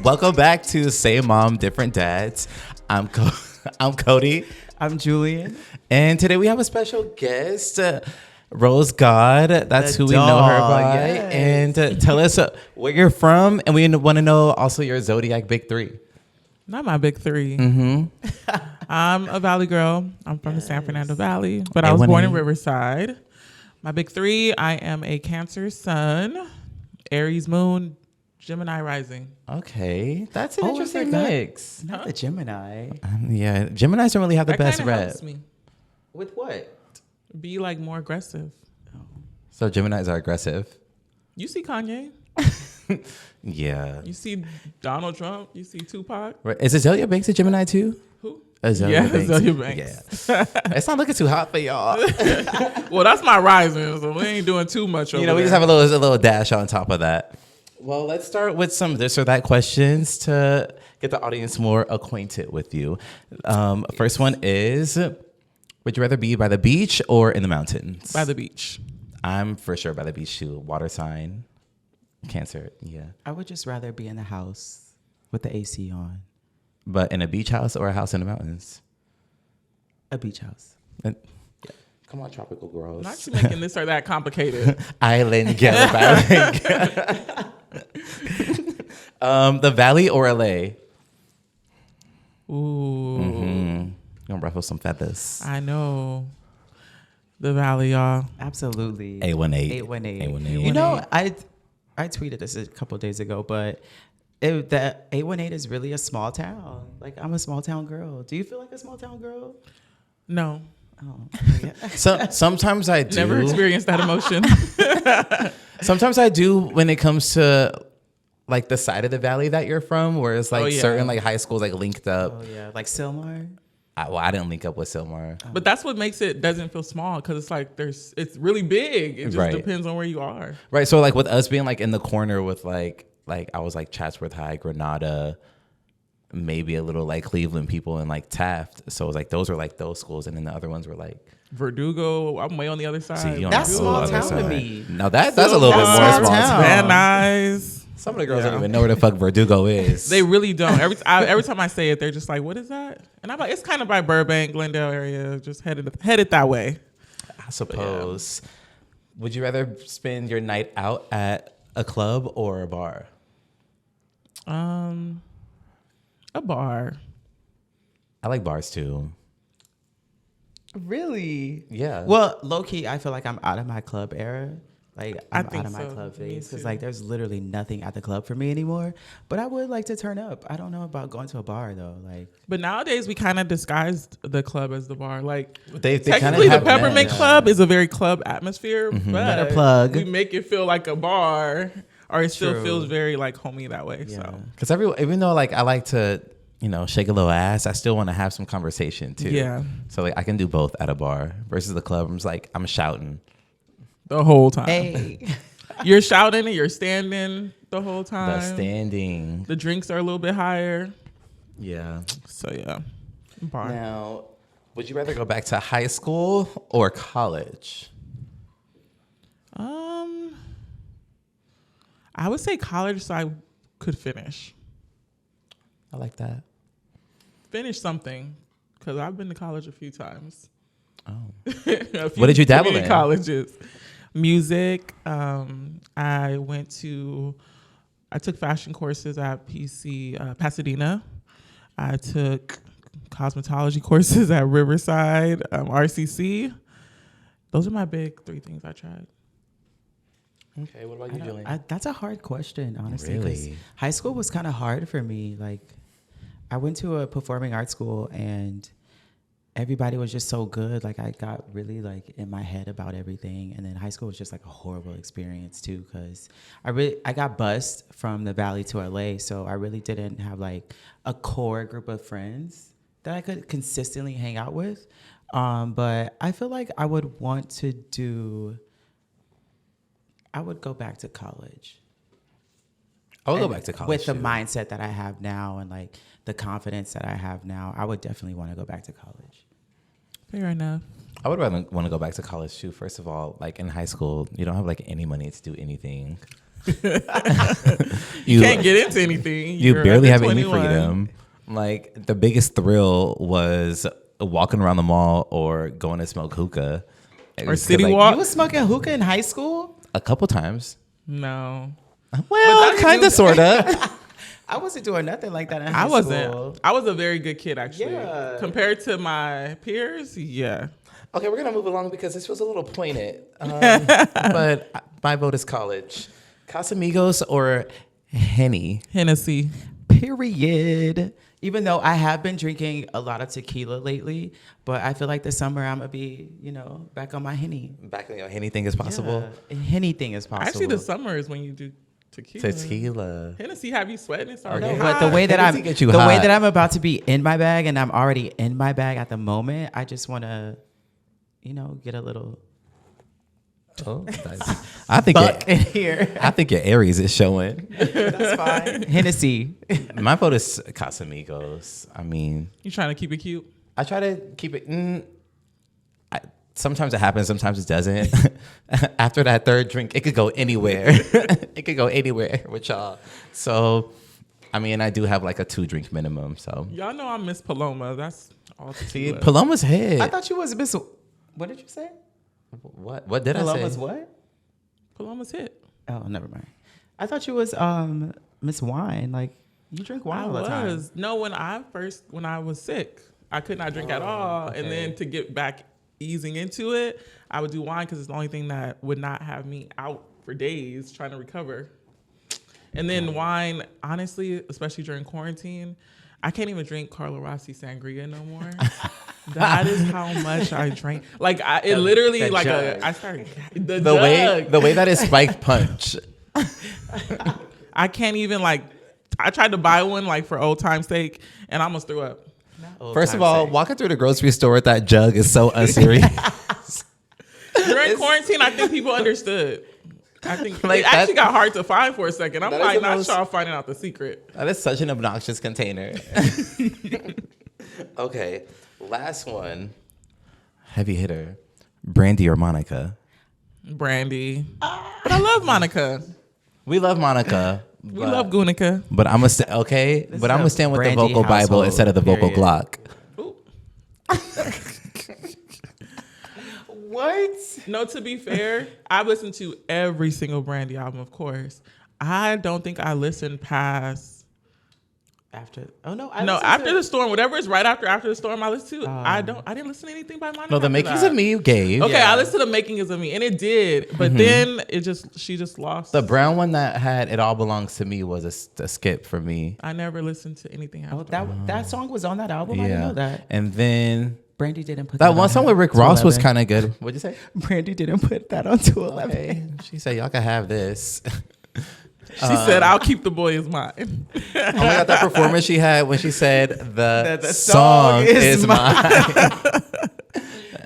Welcome back to Same Mom, Different Dads. I'm Coty. I'm Julian. And today we have a special guest, Rosegawd. That's who we know her by. Yes. And tell us where you're from. And we want to know also your Zodiac Big Three. Not my big three. Mm-hmm. I'm a Valley girl. I'm from the San Fernando Valley, but I was born in Riverside. My big three, I am a Cancer sun, Aries moon, Gemini rising. Okay. That's an interesting mix. Not the Gemini. Yeah. Geminis don't really have the best kinda rep. helps me With what? be like more aggressive. So Geminis are aggressive. You see Kanye. Yeah. You see Donald Trump. You see Tupac. Right. Is Azalea Banks a Gemini too? Who? Azalea Banks. Azalea Banks. Yeah. It's not looking too hot for y'all. Well, that's my rising, so we ain't doing too much over We just there. have a little dash on top of that. Well, let's start with some this or that questions to get the audience more acquainted with you. First one is, would you rather be by the beach or in the mountains? By the beach. I'm for sure by the beach too. Water sign, Cancer, yeah. I would just rather be in the house with the AC on. But in a beach house or a house in the mountains? A beach house. Come on, tropical girls. Not you making this or that complicated. Island girl. The Valley or LA? Ooh. Gonna ruffle some feathers. I know. The Valley, y'all. Absolutely. 818. 818. You know, I tweeted this a couple of days ago, but the 818 is really a small town. Like, I'm a small town girl. Do you feel like a small town girl? No. Oh, yeah. So sometimes I do. Never experienced that emotion. Sometimes I do when it comes to like the side of the valley that you're from, where it's like certain like high schools like linked up. Oh yeah, like Sylmar. I didn't link up with Sylmar. But that's what makes it doesn't feel small, because it's like it's really big. It just Right. depends on where you are. Right. So like with us being like in the corner with like I was like Chatsworth High, Granada, maybe a little like Cleveland people and like Taft. So it was like those were like those schools, and then the other ones were like Verdugo, I'm way on the other side. see, you don't That's know small the other town to side. me. No, that's a little bit more Small small town. Van Nuys. Some of the girls don't even know where the fuck Verdugo is. They really don't. Every time I say it, they're just like, "What is that?" And I'm like, "It's kind of by Burbank, Glendale area, just headed that way." I suppose. Would you rather spend your night out at a club or a bar? A bar. I like bars too. Really? Yeah. Well, low key, I feel like I'm out of my club era. Like, I'm think out of my so. club Me phase. Because, too. like, there's literally nothing at the club for me anymore. But I would like to turn up. I don't know about going to a bar, though. Like, But nowadays, we kind of disguised the club as the bar. Like, they technically, the have that, Peppermint yeah. Club is a very club atmosphere, but Better plug. we make it feel like a bar, or it still True. feels very like homey that way. Yeah. So Because even though like I like to, shake a little ass, I still want to have some conversation too. Yeah. So like I can do both at a bar versus the club. I'm just like I'm shouting. the whole time, hey. you're shouting and you're standing the whole time. The standing. The drinks are a little bit higher. Yeah. So yeah, bar. Now, would you rather go back to high school or college? I would say college, so I could finish I like that. something, because I've been to college a few times. Oh. What did you dabble in? Colleges, music. I took fashion courses at Pasadena. I took cosmetology courses at Riverside, RCC. Those are my big three things I tried. Okay, what about you, Julian? That's a hard question, honestly. 'Cause Really? high school was kind of hard for me. Like, I went to a performing arts school and everybody was just so good. Like, I got really like in my head about everything. And then high school was just like a horrible experience too, because I got bused from the Valley to LA, so I really didn't have like a core group of friends that I could consistently hang out with. But I feel like I would go back to college. I would go back to college with the too. mindset that I have now and like the confidence that I have now. I would definitely want to go back to college. Fair enough. I would rather want to go back to college too. First of all, like in high school, you don't have like any money to do anything. You can't get into anything. You You're barely have under any 21. freedom. Like, the biggest thrill was walking around the mall or going to smoke hookah. Or city walk. You was smoking hookah in high school? A couple times. No. Well, kind of, sort of. I wasn't doing nothing like that in high I wasn't. school. I was a very good kid, actually. Yeah. Compared to my peers, yeah. Okay, we're going to move along because this was a little pointed. But my vote is college. Casamigos or Henny? Hennessy. Period. Even though I have been drinking a lot of tequila lately, but I feel like this summer I'm going to be, back on my Henny. Back on anything is possible. Yeah, anything is possible. Actually, the summer is when you do tequila. Tequila. Hennessy have you sweating? It's already Okay. hot. But the way that Hennessy get you hot. way that I'm about to be in my bag, and I'm already in my bag at the moment, I just want to, get a little Oh, nice. I think buck in here. I think your Aries is showing. That's fine. Hennessy. My vote is Casamigos. I mean, You trying to keep it cute? I try to keep it. Sometimes it happens, sometimes it doesn't. After that third drink, it could go anywhere. It could go anywhere with y'all. So, I mean, I do have like a 2-drink minimum. So, Y'all know I miss Paloma. That's all see, tequila. Paloma's head. I thought you was Miss. What did you say? What did I Paloma's say? what? Paloma's hit. Oh, never mind. I thought you was Miss Wine. Like you drink wine all the time. No, when I was sick, I could not drink at all. okay. And then to get back easing into it, I would do wine because it's the only thing that would not have me out for days trying to recover. And then wine, honestly, especially during quarantine, I can't even drink Carlo Rossi sangria no more. That is how much I drank. Like it literally like I started The way that is spiked punch. I can't even I tried to buy one like for old time's sake and I almost threw up. First of all, walking through the grocery store with that jug is so unserious. During quarantine, I think people understood. I think Like it actually got hard to find for a second. I'm that like, is the not most- y'all finding out the secret. That is such an obnoxious container. Okay, last one. Heavy hitter. Brandy or Monica? Brandy. But I love Monica. We love Monica. We love Gunica. But I'm gonna okay. This But is I'm a gonna stand with the Brandy vocal Bible household, instead of the vocal period. Glock. Ooh. What? No, to be fair, I've listened to every single Brandy album, of course. I don't think I listened past After? Oh no! After the Storm, whatever is right after the Storm I listened to. I didn't listen to anything by Monica. No, the after makings that. of me you gave. Okay, Yeah. I listened to the Makings of Me, and it did, but then she just lost. The brown one that had "It All Belongs to Me" was a skip for me. I never listened to anything Oh, after. that song was on that album. I didn't know that. And then Brandy didn't put that on one song with Rick Ross was 211. kind of good. What'd you say? Brandy didn't put that on 211. Okay. She said, "Y'all can have this." She said, "I'll keep the boy as mine." Oh my god, that performance she had when she said the song song is is mine.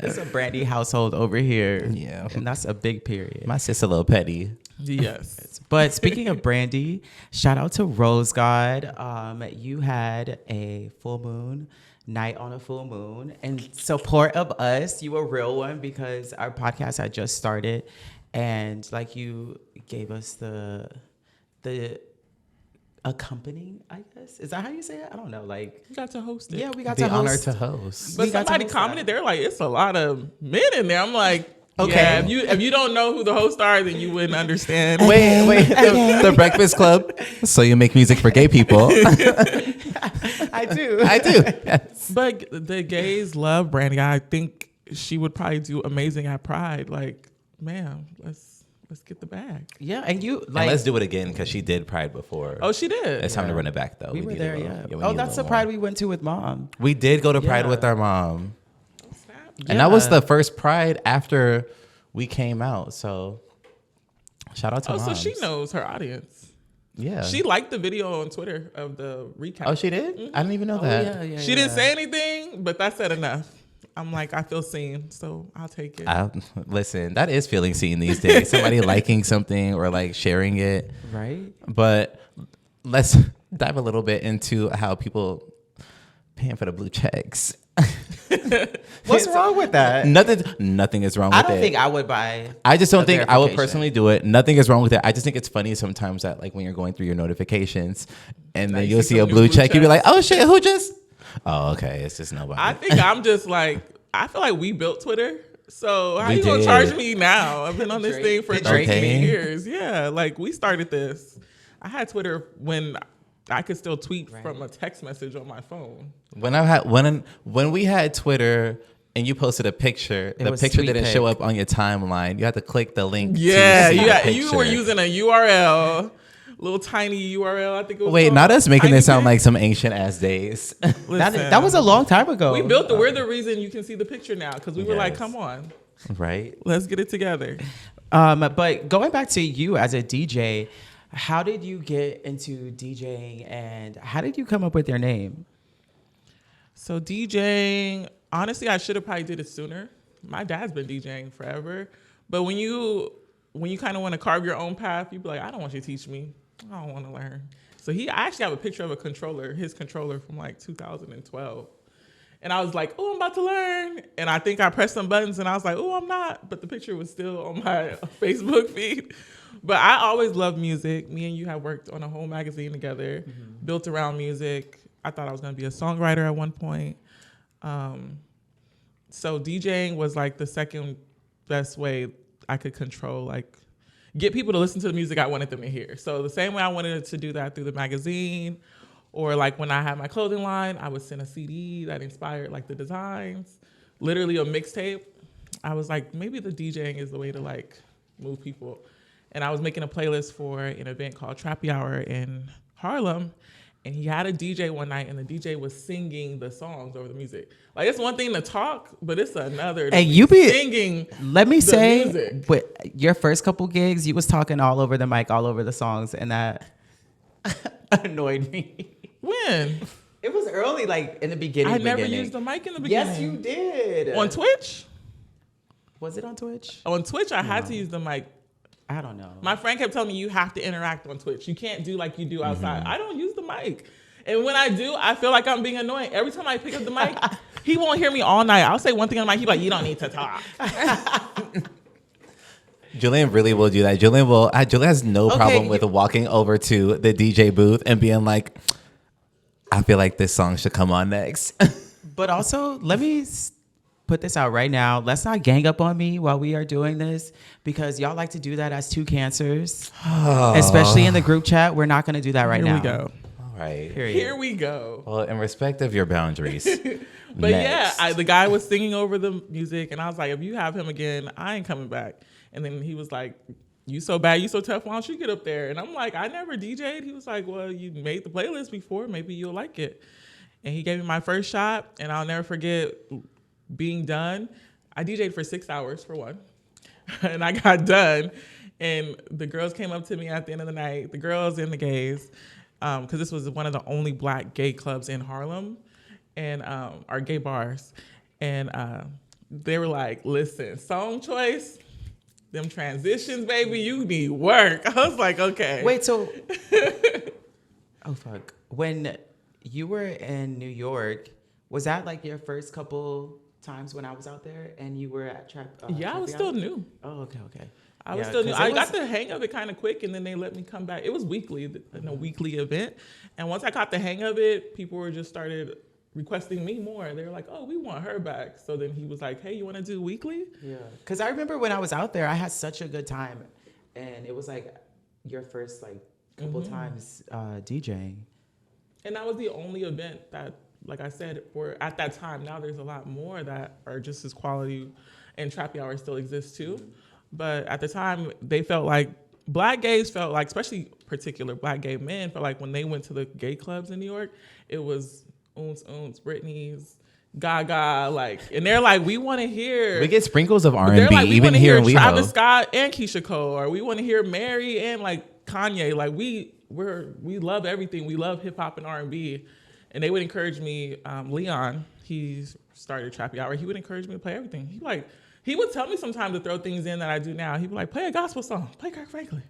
It's a Brandy household over here. Yeah. And that's a big period. My sis a little petty. Yes. But speaking of Brandy, shout out to Rosegawd. You had a full moon night on a full moon in support of us. You a real one because our podcast had just started, and like you gave us the accompanying, I guess. Is that how you say it? I don't know. Like You got to host it. yeah, we got The to honor host. to host. But we got to somebody host commented, that. they're like, it's a lot of men in there. I'm like, Okay. yeah, if you don't know who the hosts are, then you wouldn't understand. Wait, the Breakfast Club. So you make music for gay people? I do. I do. Yes. But the gays love Brandy. I think she would probably do amazing at Pride. Like, man, let's get the bag. Yeah, and you And like let's do it again because she did Pride before. Oh, she did. It's time to run it back though. we were need a there, little- yeah. we Oh, need a that's the little Pride more. we went to with Mom. We did go to Pride Yeah. with our mom. Snap. And that was Yeah. the first Pride after we came out. So shout out to Oh, so moms. she knows her audience. Yeah. She liked the video on Twitter of the recap. Oh, she did? I didn't even know that. yeah. She didn't say anything, but that said enough. I'm like, I feel seen, so I'll take it. Listen, that is feeling seen these days. Somebody liking something or like sharing it. Right? But let's dive a little bit into how people paying for the blue checks. What's wrong with that? Nothing is wrong with it. I don't think I would buy. I just don't think I would verification. personally do it. Nothing is wrong with it. I just think it's funny sometimes that like when you're going through your notifications and then you'll see a blue check, you'll be like, oh shit, who just? Oh, okay, it's just nobody. I think I'm just like, I feel like we built Twitter. So how We you gonna did. charge me now? I've been on this thing for 13 Okay. years. Yeah, like we started this. I had Twitter when I could still tweet from a text message on my phone. When we had Twitter and you posted a picture, the was picture Sweet didn't Pic. show up on your timeline. You had to click the link. Yeah, to see the you picture. were using a URL, little tiny URL. I think it was. Wait, called not us making Tiny it sound Pic. like some ancient ass days. That was a long time ago. We built we're the reason you can see the picture now because we were like, Yes. come on, Right? let's get it together. But going back to you as a DJ, how did you get into DJing and how did you come up with your name? So DJing, honestly, I should have probably did it sooner. My dad's been DJing forever, but when you kind of want to carve your own path, you be like, I don't want you to teach me. I don't want to learn. So I actually have a picture of his controller from like 2012. And I was like, oh, I'm about to learn. And I think I pressed some buttons and I was like, oh, I'm not. But the picture was still on my Facebook feed. But I always loved music. Me and you have worked on a whole magazine together, built around music. I thought I was going to be a songwriter at one point. So DJing was like the second best way I could control, like get people to listen to the music I wanted them to hear. So the same way I wanted to do that through the magazine, or like when I had my clothing line, I would send a CD that inspired like the designs, literally a mixtape. I was like, maybe the DJing is the way to like move people. And I was making a playlist for an event called Trappy Hour in Harlem. And he had a DJ one night and the DJ was singing the songs over the music. Like it's one thing to talk, but it's another to And be you be singing. Let me the say, music. with your first couple gigs, you was talking all over the mic, all over the songs, and that annoyed me. When? It was early, like in the beginning. I never used the mic in the beginning. Yes, you did. On Twitch? Was it on Twitch? On Twitch, I had to use the mic. I don't know. My friend kept telling me you have to interact on Twitch. You can't do like you do outside. I don't use the mic. And when I do, I feel like I'm being annoying. Every time I pick up the mic, he won't hear me all night. I'll say one thing on the mic, he's like, you don't need to talk. Julian really will do that. Julian has no problem with walking over to the DJ booth and being like, I feel like this song should come on next. But also, let me put this out right now. Let's not gang up on me while we are doing this because y'all like to do that as two cancers, especially in the group chat. We're not going to do that right now. Here we go. All right. Period. Here we go. Well, in respect of your boundaries. But next. yeah, the guy was singing over the music, and I was like, if you have him again, I ain't coming back. And then he was like, you so bad, you so tough, why don't you get up there? And I'm like, I never DJ'd. He was like, well, you made the playlist before, maybe you'll like it. And he gave me my first shot, and I'll never forget being done. I DJ'd for 6 hours for one, and I got done. And the girls came up to me at the end of the night, the girls and the gays, because this was one of the only black gay clubs in Harlem, and our gay bars. And they were like, listen, song choice, them transitions, baby, you need work. I was like, okay. Wait, so... oh, fuck. When you were in New York, was that like your first couple times when I was out there and you were at Trap? Yeah, I was Trappy still Hour? new. Oh, okay. I was still new. I got the hang of it kind of quick, and then they let me come back. It was weekly, a weekly event. And once I got the hang of it, people were just started requesting me more. They were like, oh, we want her back. So then he was like, hey, you want to do weekly? Yeah. Because I remember when I was out there, I had such a good time. And it was like your first like couple times DJing. And that was the only event that, like I said, for at that time. Now there's a lot more that are just as quality, and Trappy Hour still exists too. But at the time, they felt like black gays felt like, especially particular black gay men, felt like when they went to the gay clubs in New York, it was Britney's, Gaga, like, and they're like, we want to hear. We get sprinkles of R&B, They're like, we even wanna here hear in WeHo. Travis Scott and Keisha Cole, or we want to hear Mary and like Kanye. Like we love everything. We love hip hop and R&B, and they would encourage me. Leon, he started Trappy Hour. He would encourage me to play everything. He would tell me sometimes to throw things in that I do now. He'd be like, play a gospel song, play Kirk Franklin,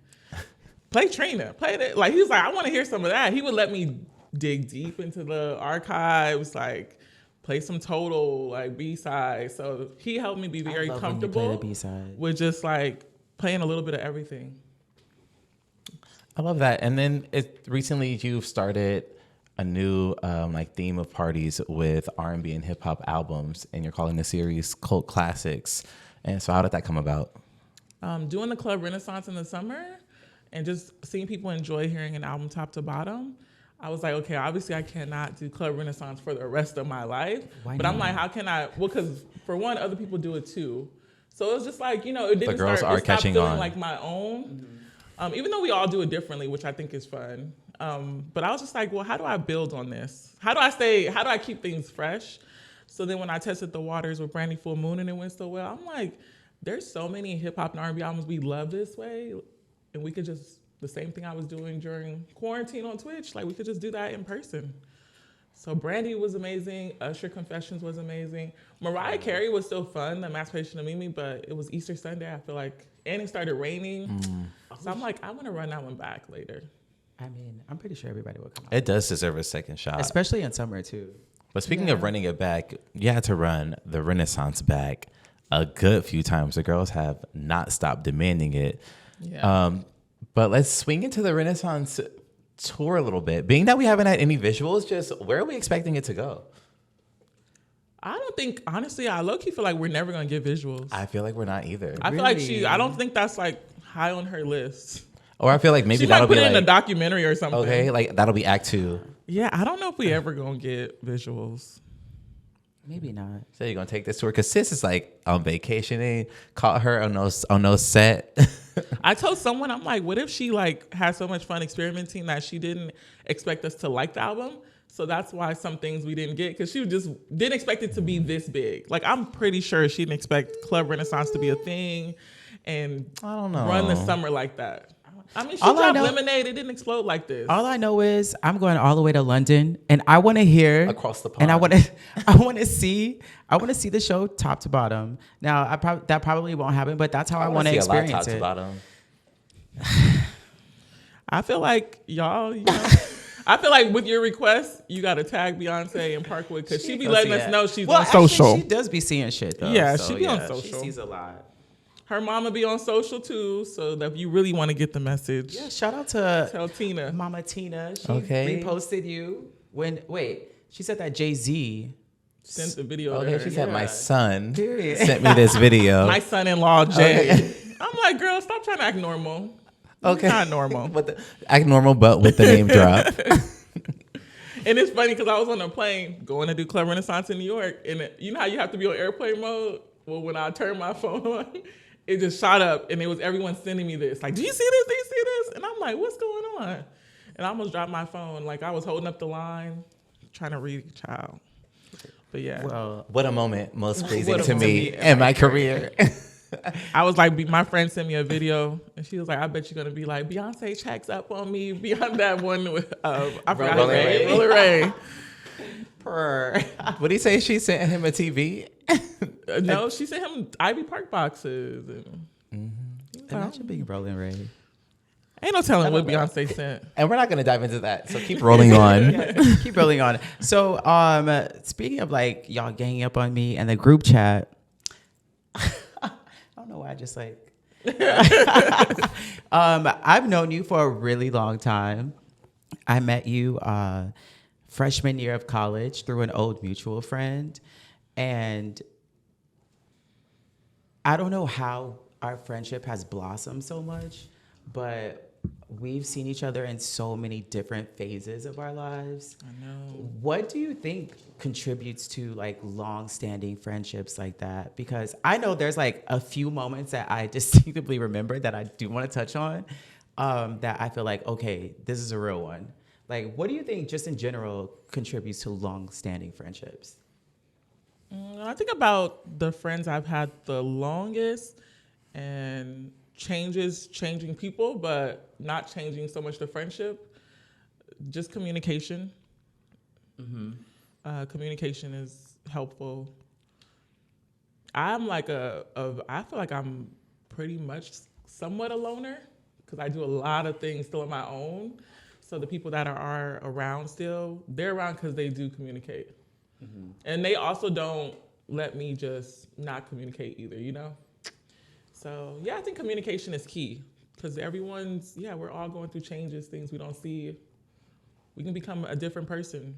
play Trina, play that. Like he was like, I want to hear some of that. He would let me dig deep into the archives, like play some Total, like B-side. So he helped me be very comfortable with just like playing a little bit of everything. I love that. And then recently you've started a new like theme of parties with R&B and hip hop albums, and you're calling the series Cult Classics. And so how did that come about? Doing the Club Renaissance in the summer and just seeing people enjoy hearing an album top to bottom. I was like, okay, obviously I cannot do Club Renaissance for the rest of my life. Why but not? I'm like, how can I? Well, because for one, other people do it too. So it was just like, you know, it didn't the girls start, are catching feeling on. like my own. Even though we all do it differently, which I think is fun. But I was just like, well, how do I build on this? How do I keep things fresh? So then when I tested the waters with Brandy Full Moon and it went so well, I'm like, there's so many hip hop and R&B albums we love this way. And we could just, the same thing I was doing during quarantine on Twitch, like we could just do that in person. So Brandy was amazing. Usher Confessions was amazing. Mariah Carey was still fun, the Emancipation of Mimi, but it was Easter Sunday, I feel like, and it started raining. So I'm like, I'm gonna run that one back later. I mean, I'm pretty sure everybody will come out. It does deserve a second shot. Especially in summer too. But speaking of running it back, you had to run the Renaissance back a good few times. The girls have not stopped demanding it. Yeah. But let's swing into the Renaissance tour a little bit. Being that we haven't had any visuals, just where are we expecting it to go? I don't think, honestly, I low-key feel like we're never going to get visuals. I feel like we're not either. I feel like I don't think that's like high on her list. Or I feel like maybe she that'll might put be it like in a documentary or something. Okay, like that'll be Act 2. Yeah, I don't know if we ever going to get visuals. Maybe not. So you're going to take this tour? Because sis is like on vacation. They caught her on no set. I told someone, I'm like, what if she like had so much fun experimenting that she didn't expect us to like the album? So that's why some things we didn't get, because she just didn't expect it to be this big. Like, I'm pretty sure she didn't expect Club Renaissance to be a thing and I don't know. Run the Summer like that. I mean, she dropped Lemonade. It didn't explode like this. All I know is I'm going all the way to London, and I want to hear across the pond. And I want to see the show top to bottom. Now, that probably won't happen, but that's how I want to experience top it. To bottom. I feel like y'all, you know, I feel like with your request, you got to tag Beyonce and Parkwood because she be letting us know she's on social. She does be seeing shit though. Yeah, she be on social. She sees a lot. Her mama be on social too, so that if you really want to get the message. Yeah, shout out to tell Tina. Mama Tina. She reposted you she said that Jay-Z sent the video to her. She said my son sent me this video. My son-in-law, Jay. Okay. I'm like, girl, stop trying to act normal. Okay. Not normal. Act normal, but with the name drop. And it's funny because I was on a plane going to do Club Renaissance in New York, and you know how you have to be on airplane mode? Well, when I turned my phone on, it just shot up, and it was everyone sending me this. Like, do you see this? Do you see this? And I'm like, what's going on? And I almost dropped my phone. Like, I was holding up the line, trying to read child. But yeah. Well, what a moment. Most pleasing to me in my career. I was like, my friend sent me a video, and she was like, I bet you're going to be like, Beyonce checks up on me beyond that one with, I forgot his name, Roller Ray. What did he say? She sent him a TV? No, she sent him Ivy Park boxes. And Imagine being Rolling Ray. Ain't no telling what Beyonce sent. And we're not going to dive into that, so keep rolling on. Keep rolling on. So, speaking of like y'all ganging up on me and the group chat, I don't know why I just like... I've known you for a really long time. I met you freshman year of college through an old mutual friend. And I don't know how our friendship has blossomed so much, but we've seen each other in so many different phases of our lives. I know. What do you think contributes to like long-standing friendships like that? Because I know there's like a few moments that I distinctively remember that I do want to touch on, that I feel like, okay, this is a real one. Like, what do you think just in general contributes to long-standing friendships? I think about the friends I've had the longest and changing people, but not changing so much the friendship. Just communication. Mm-hmm. Communication is helpful. I'm like I feel like I'm pretty much somewhat a loner because I do a lot of things still on my own. So the people that are around still, they're around because they do communicate. And they also don't let me just not communicate either, you know? So, yeah, I think communication is key because we're all going through changes, things we don't see. We can become a different person.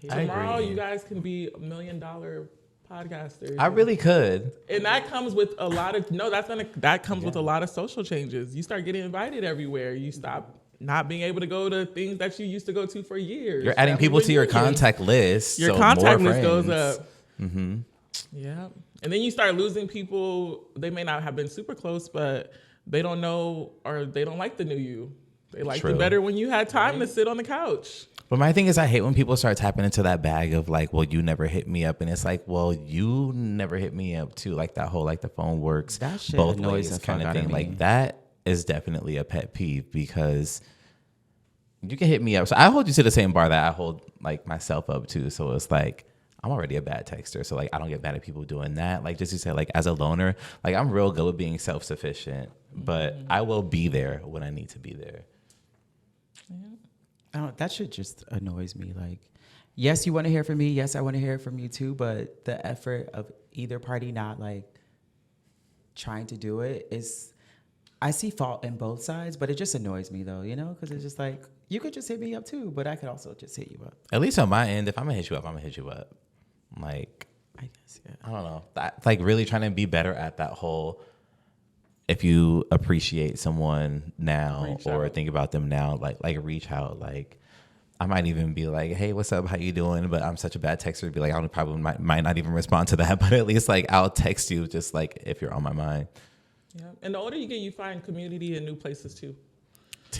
Tomorrow, you guys can be $1 million podcasters. I really could. And that comes with a lot of, with a lot of social changes. You start getting invited everywhere. You stop not being able to go to things that you used to go to for years. You're adding people to your contact list. Your contact list goes up. Mm-hmm. Yeah. And then you start losing people. They may not have been super close, but they don't know or they don't like the new you. They liked it better when you had time to sit on the couch. But my thing is, I hate when people start tapping into that bag of like, well, you never hit me up. And it's like, well, you never hit me up too. Like that whole, like the phone works that shit both annoys ways the kind fuck of out thing. of me. Like that is definitely a pet peeve because you can hit me up. So I hold you to the same bar that I hold like myself up to. So it's like, I'm already a bad texter. So like, I don't get mad at people doing that. Like just to say like as a loner, like I'm real good with being self-sufficient, but I will be there when I need to be there. That shit just annoys me. Like, yes, you want to hear from me. Yes, I want to hear from you too. But the effort of either party not like trying to do it is, I see fault in both sides, but it just annoys me though, you know, because it's just like, you could just hit me up too, but I could also just hit you up. At least on my end, if I'm gonna hit you up, I'm gonna hit you up. Like, I guess, yeah. I don't know. That's like really trying to be better at that whole, if you appreciate someone now or think about them now, like reach out. Like I might even be like, hey, what's up? How you doing? But I'm such a bad texter to be like, I probably might not even respond to that. But at least like I'll text you just like if you're on my mind. Yeah. And the older you get, you find community in new places too.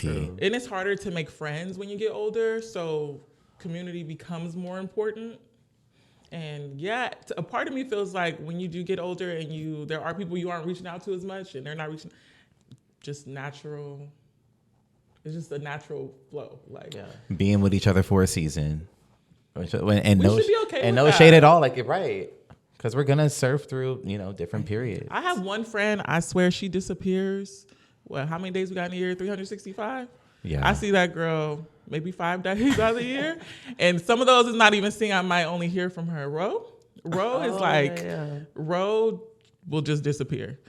And it's harder to make friends when you get older. So community becomes more important. And yeah, a part of me feels like when you do get older and there are people you aren't reaching out to as much and they're not reaching, just natural. It's just a natural flow. Like being with each other for a season. And should no, be okay and with no that. shade at all. Like, right. Because we're going to surf through, different periods. I have one friend, I swear she disappears. How many days we got in a year? 365? Yeah. I see that girl maybe 5 days out of the year. And some of those is not even seeing I might only hear from her. Ro is like, Ro will just disappear.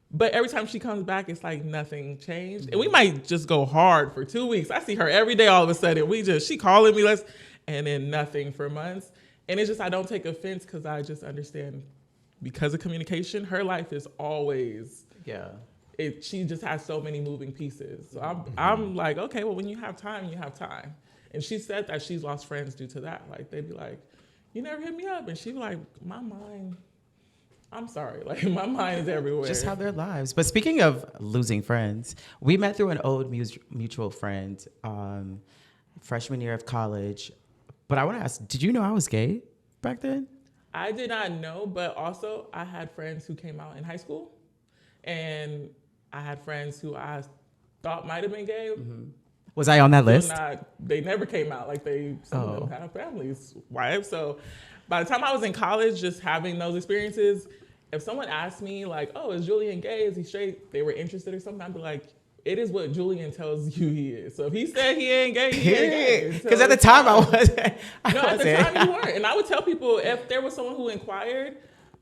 But every time she comes back, it's like nothing changed. And we might just go hard for 2 weeks. I see her every day all of a sudden. She calling me, and then nothing for months. And it's just, I don't take offense because I just understand because of communication, her life is always, she just has so many moving pieces. So I'm like, okay, well, when you have time, you have time. And she said that she's lost friends due to that. Like, they'd be like, you never hit me up. And she'd be like, my mind, I'm sorry. Like, my mind is everywhere. Just how their lives. But speaking of losing friends, we met through an old mutual friend, freshman year of college. But I want to ask, did you know I was gay back then? I did not know, but also I had friends who came out in high school. And I had friends who I thought might have been gay. Mm-hmm. Was I on that list? They never came out. Like some of them have families, wives. So by the time I was in college, just having those experiences, if someone asked me like, oh, is Julian gay? Is he straight? They were interested or something. I'd be like, it is what Julian tells you he is. So if he said he ain't gay, he ain't gay. Because at the time I wasn't. No, at the time you weren't. And I would tell people if there was someone who inquired,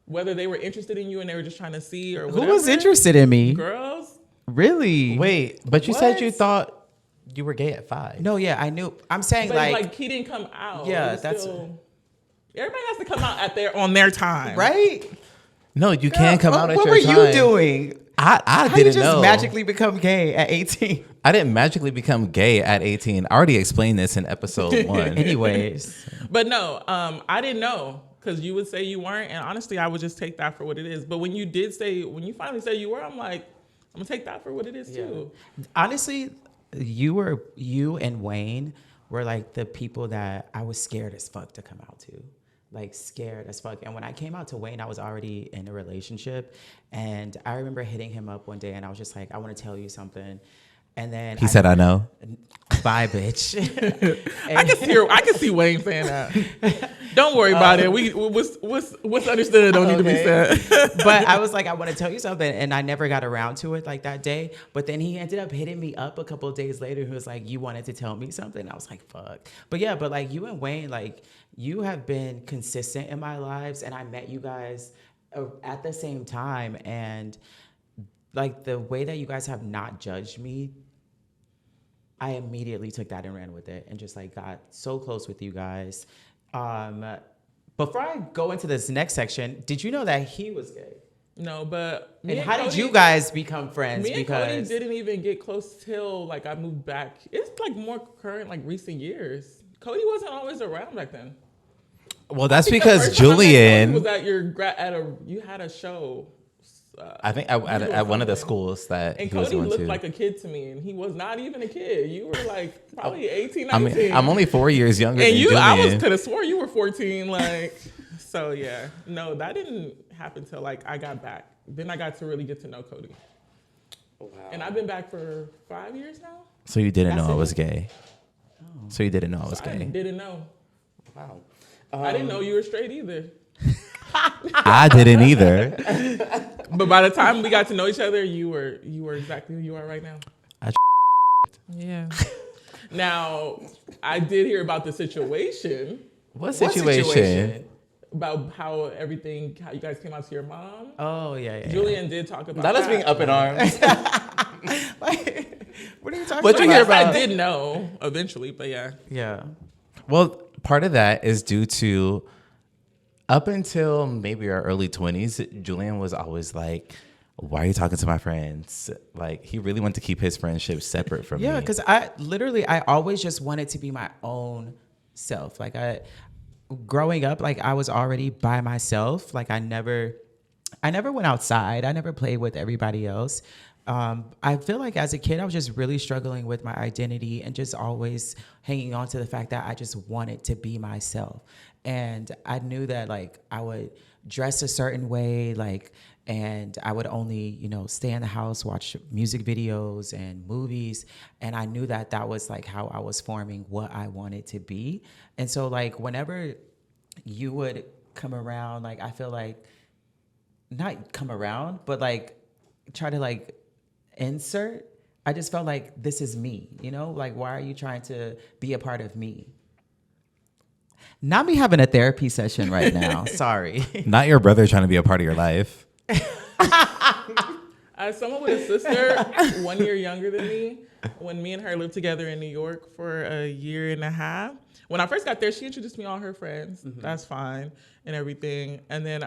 whether they were interested in you and they were just trying to see or whatever. Who was interested in me? Girls. Really? Wait, but you said you thought you were gay at 5. No, yeah, I knew. I'm saying but like he didn't come out. Yeah, that's everybody has to come out on their time, right. No, you can't come out at your time. What were you doing? I How didn't you just know. magically become gay at 18? I didn't magically become gay at 18. I already explained this in episode 1. Anyways. But no, I didn't know because you would say you weren't. And honestly, I would just take that for what it is. But when you finally said you were, I'm like, I'm going to take that for what it is too. Honestly, you and Wayne were like the people that I was scared as fuck to come out to. Like scared as fuck. And when I came out to Wayne, I was already in a relationship. And I remember hitting him up one day and I was just like, I want to tell you something. And then he said, "I know." Bye, bitch. I can see Wayne saying that. Don't worry about it. What's understood don't need to be said. But I was like, I want to tell you something, and I never got around to it like that day. But then he ended up hitting me up a couple of days later. He was like, "You wanted to tell me something?" I was like, "Fuck." But yeah, but like you and Wayne, like you have been consistent in my lives, and I met you guys at the same time, and like the way that you guys have not judged me, I immediately took that and ran with it and just like got so close with you guys. Before I go into this next section, did you know that he was gay? No, but and how did you guys become friends? Me and Cody didn't even get close till like I moved back. It's like more current, like recent years. Cody wasn't always around back then. Well, that's because Julian was at you had a show. I think at one of the schools that and he was Cody going looked to. like a kid to me, and he was not even a kid. You were like probably 18, 19. I mean, I'm only 4 years younger and than you, Julian. could have swore you were 14. Like, so yeah, no, that didn't happen till like I got back. Then I got to really get to know Cody. Wow. And I've been back for 5 years now. So you didn't know I was gay. Oh. So you didn't know I was gay. I didn't know. Wow. I didn't know you were straight either. I didn't either. But by the time we got to know each other, you were exactly who you are right now. Yeah. Now, I did hear about the situation. What situation? About how you guys came out to your mom. Oh, yeah. Julian did talk about Not us being up in arms. What are you talking What about? you hear about? I did know eventually, but yeah. Yeah. Well, part of that is due to up until maybe our early 20s, Julian was always like, why are you talking to my friends? Like, he really wanted to keep his friendship separate from me. Yeah, because I always just wanted to be my own self. Like, growing up, like, I was already by myself. Like, I never went outside. I never played with everybody else. I feel like as a kid, I was just really struggling with my identity and just always hanging on to the fact that I just wanted to be myself. And I knew that like I would dress a certain way, like, and I would only, stay in the house, watch music videos and movies. And I knew that that was like how I was forming what I wanted to be. And so like whenever you would come around, like I feel like not come around, but like try to like insert, I just felt like this is me, like why are you trying to be a part of me? Not me having a therapy session right now. Sorry. Not your brother trying to be a part of your life. As someone with a sister 1 year younger than me, when me and her lived together in New York for a year and a half, when I first got there, she introduced me to all her friends. Mm-hmm. That's fine and everything. And then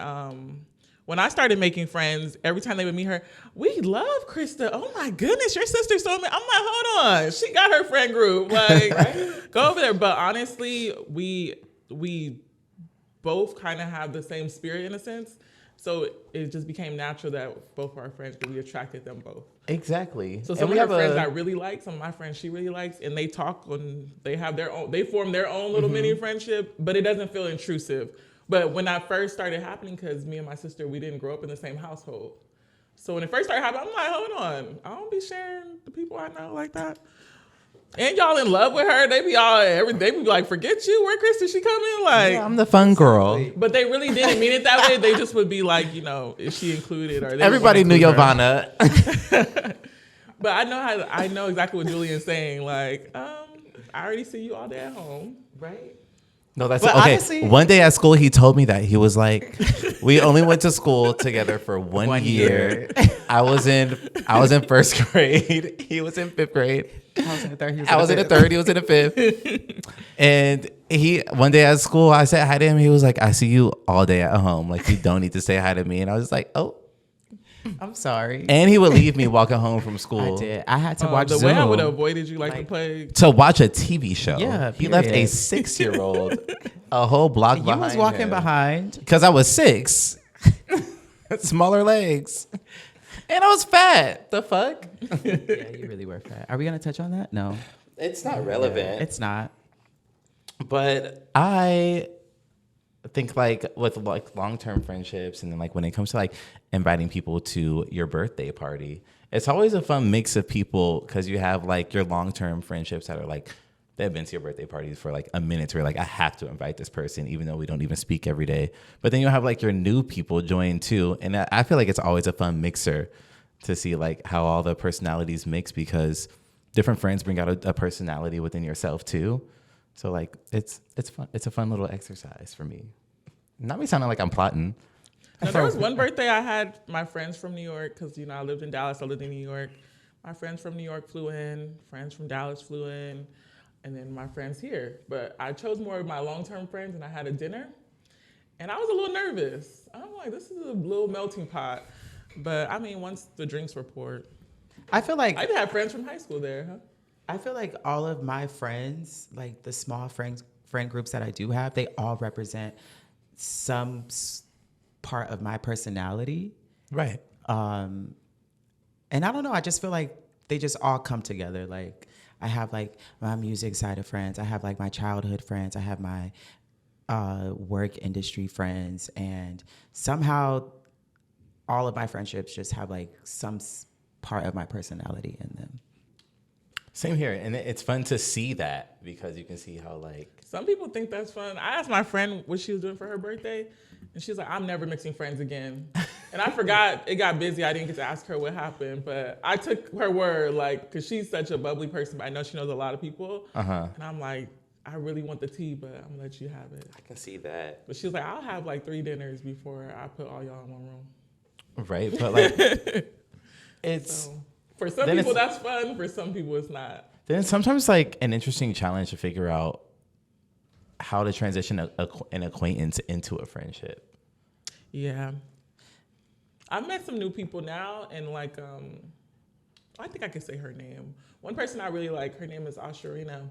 when I started making friends, every time they would meet her, we love Krista. Oh my goodness, your sister's so amazing. I'm like, hold on. She got her friend group. Like, go over there. But honestly, we both kind of have the same spirit in a sense. So it just became natural that both of our friends, we attracted them both. Exactly. So some of her friends I really like, some of my friends she really likes, and they talk and they have they form their own little mini friendship, but it doesn't feel intrusive. But when that first started happening, because me and my sister, we didn't grow up in the same household. So when it first started happening, I'm like, hold on. I don't be sharing the people I know like that. And y'all in love with her. They be like, forget you. Where Krista, she come in? Like, yeah, I'm the fun girll. But they really didn't mean it that way. They just would be like, is she included? Or everybody knew Giovanna. But I know exactly what Julian's saying. Like, I already see you all day at home. Right? No, that's okay. Honestly, one day at school, he told me that he was like, we only went to school together for one year. I was in first grade. He was in fifth grade. I was in the third. I was in the third. He was in the fifth. And one day at school, I said hi to him. He was like, I see you all day at home. Like, you don't need to say hi to me. And I was like, oh. I'm sorry. And he would leave me walking home from school. I did. I had to watch the Zoom. way I would have avoided you like the plague. To watch a TV show. Yeah, he left a 6-year-old a whole block behind. You was walking behind. Because I was 6. Smaller legs. And I was fat. The fuck? Yeah, you really were fat. Are we going to touch on that? No. It's not relevant. It's not. But I think like with like long-term friendships and then like when it comes to like inviting people to your birthday party, It's always a fun mix of people because you have like your long-term friendships that are like, they've been to your birthday parties for like a minute where like, I have to invite this person, even though we don't even speak every day. But then you'll have like your new people join too. And I feel like it's always a fun mixer to see like how all the personalities mix, because different friends bring out a personality within yourself too. So like, it's fun. It's a fun little exercise for me. Not me sounding like I'm plotting. No, there was one birthday I had my friends from New York, because, you know, I lived in Dallas, I lived in New York. My friends from New York flew in, friends from Dallas flew in, and then my friends here. But I chose more of my long-term friends, and I had a dinner, and I was a little nervous. I'm like, this is a little melting pot. But, I mean, once the drinks were poured. I feel like... I even had friends from high school there, huh? I feel like all of my friends, like the small friend groups that I do have, they all represent some part of my personality. Right. And I don't know, I just feel like they just all come together. Like I have like my music side of friends. I have like my childhood friends. I have my work industry friends. And somehow all of my friendships just have like some part of my personality in them. Same here. And it's fun to see that, because you can see how like... Some people think that's fun. I asked my friend what she was doing for her birthday, and she's like, I'm never mixing friends again. And I forgot, it got busy. I didn't get to ask her what happened, but I took her word, like, because she's such a bubbly person, but I know she knows a lot of people. And I'm like, I really want the tea, but I'm gonna let you have it. I can see that. But she was like, I'll have like 3 dinners before I put all y'all in one room. Right, but like, it's... So, for some people, that's fun. For some people, it's not. Then sometimes like an interesting challenge to figure out how to transition an acquaintance into a friendship. Yeah. I've met some new people now, and like, I think I could say her name. One person I really like, her name is Asherina.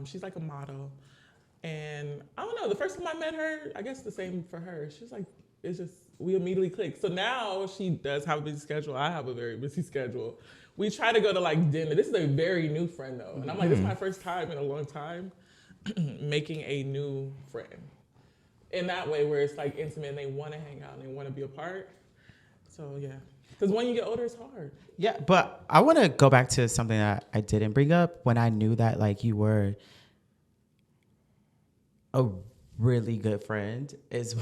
She's like a model. And I don't know, the first time I met her, I guess the same for her. She's like, it's just, we immediately clicked. So now she does have a busy schedule. I have a very busy schedule. We try to go to like dinner. This is a very new friend though. And I'm like, this is my first time in a long time making a new friend. In that way where it's like intimate and they want to hang out and they want to be a part. So yeah. Because when you get older, it's hard. Yeah, but I want to go back to something that I didn't bring up when I knew that like you were a really good friend is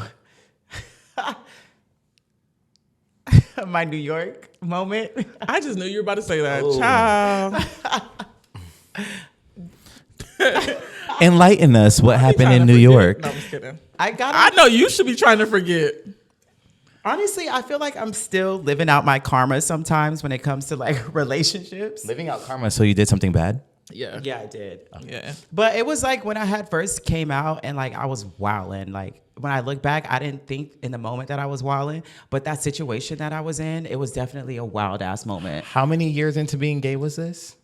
my New York moment. I just knew you were about to say that. Oh. Child. Enlighten us. What happened in New York? No, I'm just kidding. I know you should be trying to forget. Honestly, I feel like I'm still living out my karma sometimes when it comes to like relationships. Living out karma. So you did something bad? Yeah. Yeah, I did. Yeah. But it was like when I had first came out and like I was wilding. Like when I look back, I didn't think in the moment that I was wilding, but that situation that I was in, it was definitely a wild ass moment. How many years into being gay was this?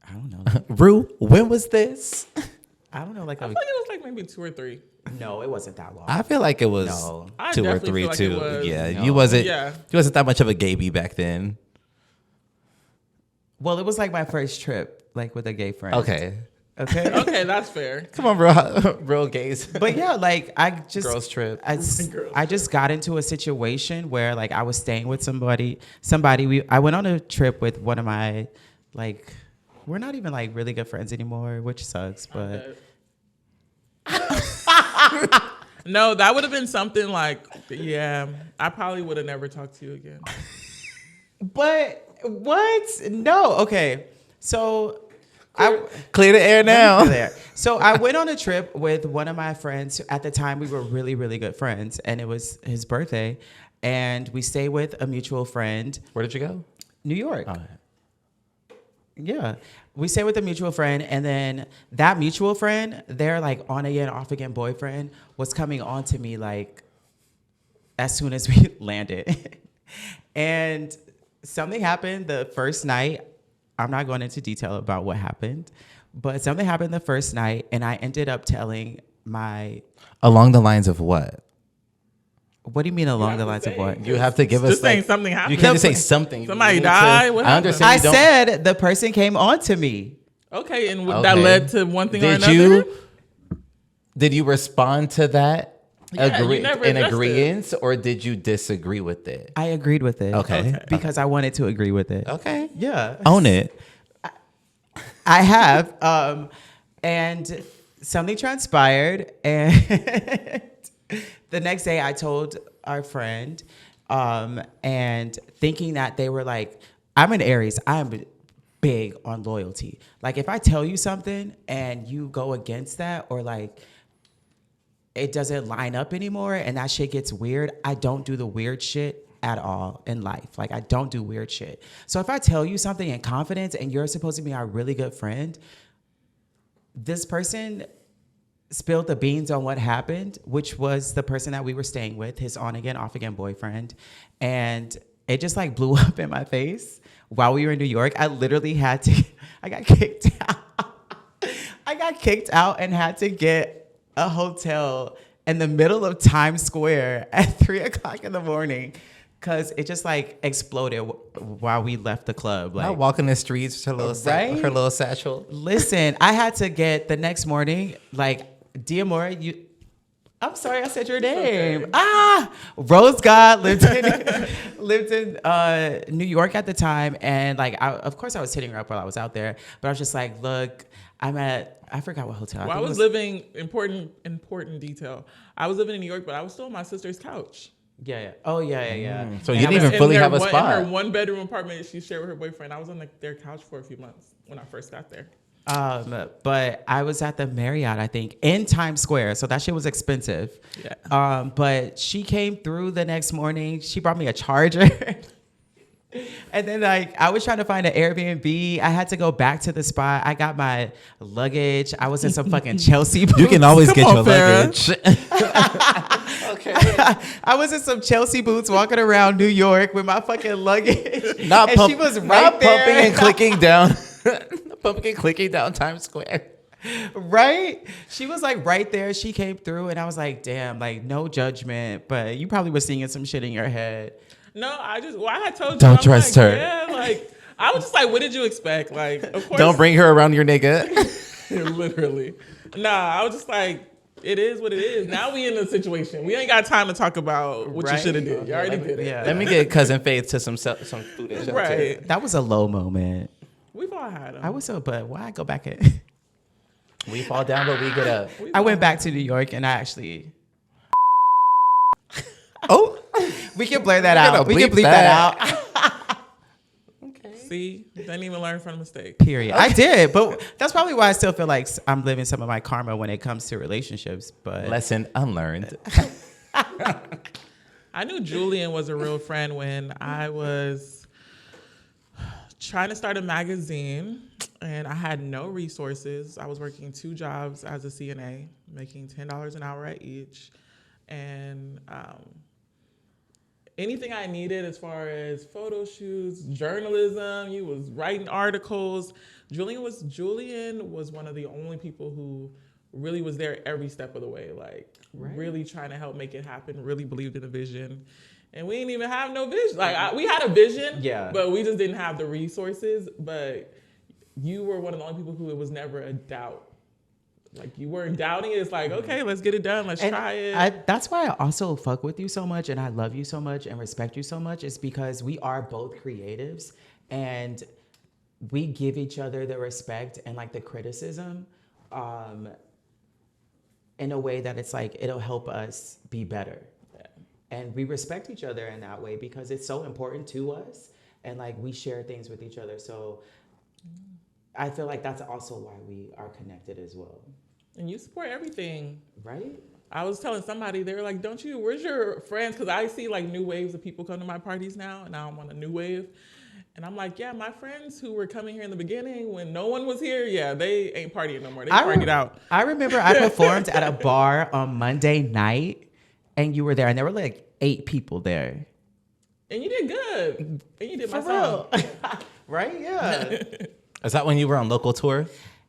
I don't know. Rue, when was this? I don't know. Like I feel like it was like maybe 2 or 3. no, it wasn't that long. I feel like it was No. I 2 or definitely 3 feel like too. it was. Yeah, No. you wasn't that much of a gay bee back then. Well, it was like my first trip, like with a gay friend. Okay. Okay, that's fair. Come on, bro. Real gays. But yeah, like I just Girls trip. I just got into a situation where like I was staying with somebody. I went on a trip with one of my like we're not even like really good friends anymore, which sucks. But No, that would have been something like, yeah, I probably would have never talked to you again. But what? No. Okay. So Clear the air now. there. So I went on a trip with one of my friends. At the time, we were really, really good friends, and it was his birthday, and we stayed with a mutual friend. Where did you go? New York. Oh. Yeah. We stayed with a mutual friend, and then that mutual friend, their like on again, off again boyfriend was coming on to me like as soon as we landed. And something happened the first night. I'm not going into detail about what happened, but something happened the first night, and I ended up telling my... Along the lines of what? What do you mean along the lines of what? You have to give us Just saying like, something happened. You can't just say something. Somebody You need died? to- What I happened? understand. I you don't- said the person came on to me. Okay, and Okay. that led to one thing or Did another? Did you respond to that? you never in addressed agreement, or did you disagree with it? I agreed with it. Okay. Because I wanted to agree with it. Okay. Yeah. Own it. I have. And something transpired. And the next day I told our friend, and thinking that they were like, I'm an Aries. I'm big on loyalty. Like if I tell you something and you go against that, or like it doesn't line up anymore and that shit gets weird, I don't do the weird shit at all in life. Like I don't do weird shit. So if I tell you something in confidence and you're supposed to be our really good friend, this person spilled the beans on what happened, which was the person that we were staying with, his on again, off again boyfriend. And it just like blew up in my face while we were in New York. I literally had to, I got kicked out. I got kicked out and had to get a hotel in the middle of Times Square at 3:00 in the morning. Cause it just like exploded while we left the club. Like Not walking the streets with her little satchel. Listen, I had to get the next morning, like, Diamora, I'm sorry I said your name. Okay. Rosegawd lived in New York at the time. And like, of course I was hitting her up while I was out there, but I was just like, look, I forgot what hotel. Well, I was living, important detail. I was living in New York, but I was still on my sister's couch. Yeah. Oh, yeah. So you didn't even fully have a spot. In her one bedroom apartment she shared with her boyfriend. I was on their couch for a few months when I first got there. But I was at the Marriott, I think, in Times Square. So that shit was expensive. Yeah. But she came through the next morning. She brought me a charger. And then like I was trying to find an Airbnb. I had to go back to the spot. I got my luggage. I was in some fucking Chelsea boots. You can always get your luggage. Okay. I was in some Chelsea boots walking around New York with my fucking luggage. She was right there. Pumping and clicking down. Pumping and clicking down Times Square. Right? She was like right there. She came through and I was like, damn, like no judgment, but you probably was singing some shit in your head. No, I had told you. Don't trust her. Yeah, like I was just like, what did you expect? Like, of course. Don't bring her around your nigga. Literally. Nah, I was just like, it is what it is. Now we in a situation. We ain't got time to talk about what you should have did. You already did it. Yeah. Let me get Cousin Faith to some food and shelter. Right. That was a low moment. We've all had them. I was so, but why go back in? We fall down, but we get up. I went back to New York and I actually. Oh, we can blur that out. We can bleep that out. Okay. See, didn't even learn from a mistake. Period. Okay. I did, but that's probably why I still feel like I'm living some of my karma when it comes to relationships. But lesson unlearned. I knew Julian was a real friend when I was trying to start a magazine and I had no resources. I was working 2 jobs as a CNA, making $10 an hour at each. And anything I needed as far as photo shoots, journalism, you was writing articles. Julian was one of the only people who really was there every step of the way, like really trying to help make it happen, really believed in the vision. And we didn't even have no vision. Like we had a vision, but we just didn't have the resources. But you were one of the only people who it was never a doubt. Like you weren't doubting it. It's like, okay, let's get it done. Let's try it. That's why I also fuck with you so much and I love you so much and respect you so much is because we are both creatives and we give each other the respect and like the criticism in a way that it's like, it'll help us be better. Yeah. And we respect each other in that way because it's so important to us and like we share things with each other. So I feel like that's also why we are connected as well. And you support everything. Right? I was telling somebody, they were like, where's your friends? Because I see like new waves of people come to my parties now, and now I'm on a new wave. And I'm like, yeah, my friends who were coming here in the beginning when no one was here, yeah, they ain't partying no more. They partied out. I remember I performed at a bar on Monday night, and you were there, and there were like 8 people there. And you did good. And you did my song. Right? Yeah. Is that when you were on local tour?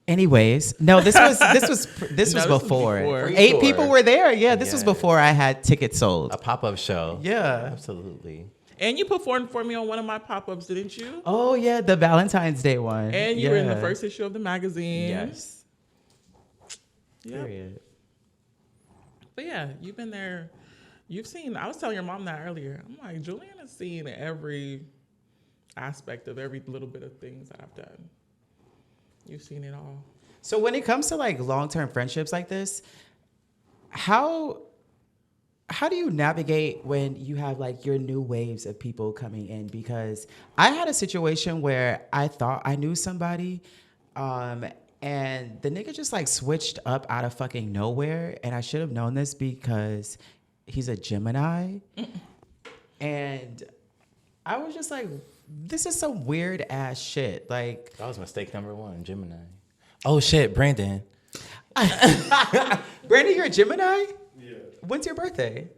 Anyways, no, this was before. 8 people were there. Yeah, this was before I had tickets sold. A pop-up show. Yeah. Absolutely. And you performed for me on one of my pop-ups, didn't you? Oh, yeah, the Valentine's Day one. And you were in the first issue of the magazine. Yes. Yep. Period. But yeah, you've been there. You've seen, I was telling your mom that earlier. I'm like, Julian has seen every aspect of every little bit of things that I've done. You've seen it all. So when it comes to like long-term friendships like this, how do you navigate when you have like your new waves of people coming in? Because I had a situation where I thought I knew somebody, and the nigga just like switched up out of fucking nowhere. And I should have known this because he's a Gemini. And I was just like, this is some weird ass shit. Like, that was mistake number 1, Gemini. Oh shit, Brandon. Brandon, you're a Gemini? Yeah. When's your birthday?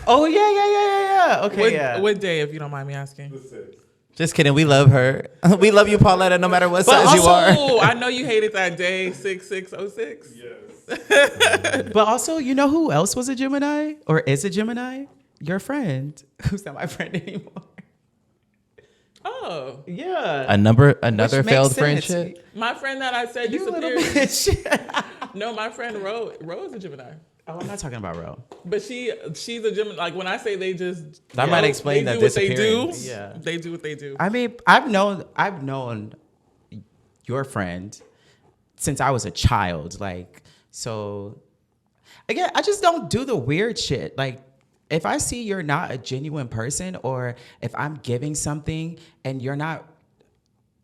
Oh yeah. Okay, What day, if you don't mind me asking? The 6th. Just kidding. We love her. We love you, Pauletta, no matter what size you are. Oh, I know you hated that day, 6606. Yes. But also, you know who else was a Gemini or is a Gemini? Your friend, who's not my friend anymore. Oh, Yeah. Another Which makes failed sense. friendship. my friend that I said You little disappeared. bitch. No, my friend Rose is a Gemini. Oh, I'm not talking about Ro. But she's a Gemini. Like when I say they just, That might explain they that do what they do. disappearance. Yeah. They do what they do. I mean, I've known your friend since I was a child. Like, so again, I just don't do the weird shit. Like, if I see you're not a genuine person, or if I'm giving something and you're not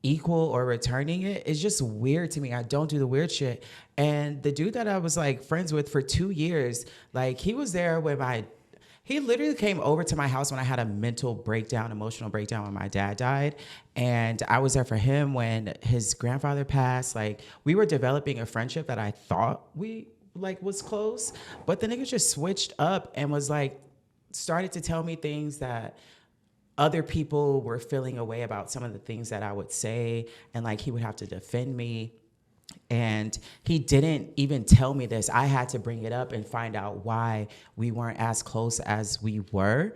equal or returning it, it's just weird to me. I don't do the weird shit. And the dude that I was like friends with for 2 years, like he was there when he literally came over to my house when I had a emotional breakdown when my dad died. And I was there for him when his grandfather passed. Like, we were developing a friendship that I thought we like was close, but the nigga just switched up and was like, started to tell me things that other people were feeling away about some of the things that I would say. And like, he would have to defend me. And he didn't even tell me this. I had to bring it up and find out why we weren't as close as we were.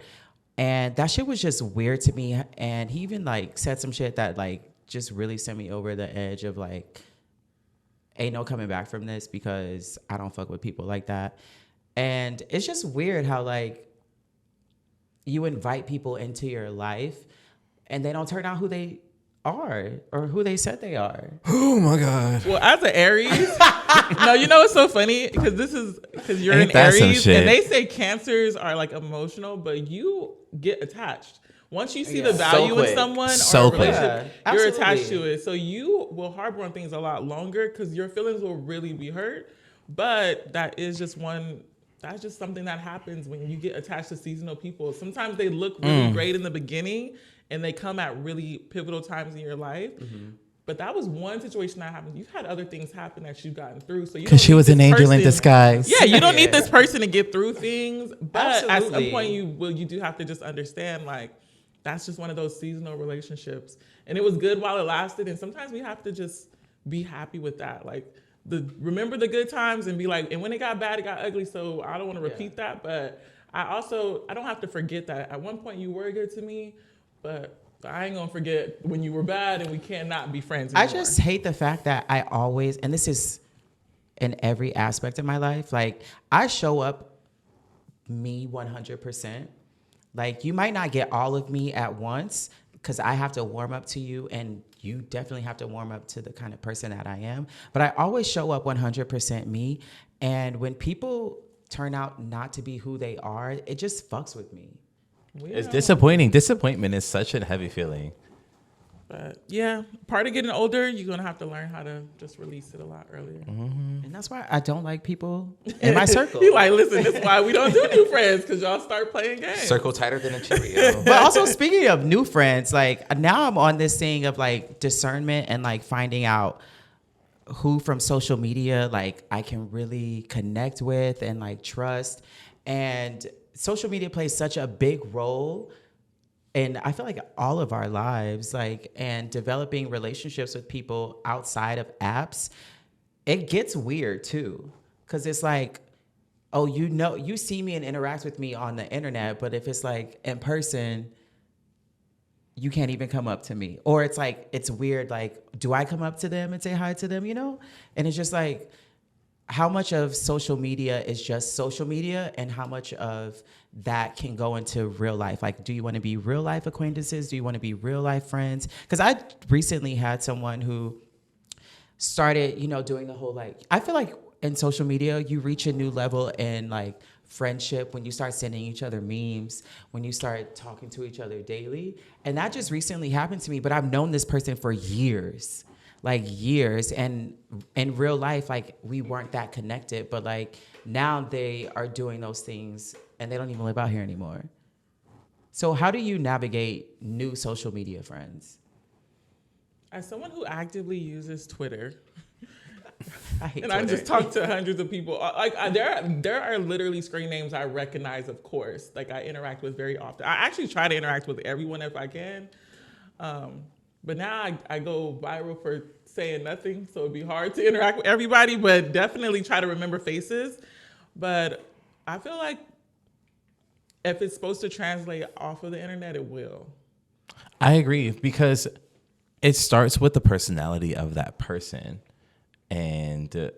And that shit was just weird to me. And he even like said some shit that like just really sent me over the edge of like, ain't no coming back from this, because I don't fuck with people like that. And it's just weird how like you invite people into your life and they don't turn out who they are or who they said they are. Oh my God. Well, as an Aries, no, you know what's so funny? Because you're Ain't an that some Aries, shit? and they say Cancers are like emotional, but you get attached. Once you see the value in someone So or a quick. relationship, Yeah, you're absolutely. attached to it. So you will harbor on things a lot longer because your feelings will really be hurt. But that's just something that happens when you get attached to seasonal people. Sometimes they look really great in the beginning and they come at really pivotal times in your life. Mm-hmm. But that was one situation that happened. You've had other things happen that you've gotten through. So Because she was an angel in disguise. Yeah, you don't need this person to get through things. But at some Absolutely. point you do have to just understand, like, that's just one of those seasonal relationships. And it was good while it lasted. And sometimes we have to just be happy with that. Like, remember the good times and be like, and when it got bad, it got ugly. So I don't want to repeat that. But I don't have to forget that at one point you were good to me, but I ain't gonna forget when you were bad and we cannot be friends anymore. I just hate the fact that I always, and this is in every aspect of my life, like I show up me 100%. Like, you might not get all of me at once because I have to warm up to you, and you definitely have to warm up to the kind of person that I am. But I always show up 100% me. And when people turn out not to be who they are, it just fucks with me. It's disappointing. Disappointment is such a heavy feeling. But yeah, part of getting older, you're gonna have to learn how to just release it a lot earlier. And that's why I don't like people in my circle. You like, listen, that's why we don't do new friends, because y'all start playing games. Circle tighter than a Cheerio. But also, speaking of new friends, like now I'm on this thing of like discernment and like finding out who from social media like I can really connect with and like trust. And social media plays such a big role in, I feel like, all of our lives, like, and developing relationships with people outside of apps. It gets weird too, because it's like, oh, you see me and interact with me on the internet, but if it's like in person, you can't even come up to me. Or it's like, it's weird, like, do I come up to them and say hi to them, you know? And it's just like, how much of social media is just social media and how much of that can go into real life? Like, do you want to be real life acquaintances? Do you want to be real life friends? Because I recently had someone who started, doing the whole, like, I feel like in social media, you reach a new level in like friendship when you start sending each other memes, when you start talking to each other daily. And that just recently happened to me, but I've known this person for years. Like years, and in real life, like we weren't that connected, but like now they are doing those things and they don't even live out here anymore. So how do you navigate new social media friends? As someone who actively uses Twitter, I I just talked to hundreds of people. Like there are literally screen names I recognize, of course. Like I interact with very often. I actually try to interact with everyone if I can. But now I go viral for saying nothing, so it'd be hard to interact with everybody, but definitely try to remember faces. But I feel like if it's supposed to translate off of the internet, it will. I agree, because it starts with the personality of that person and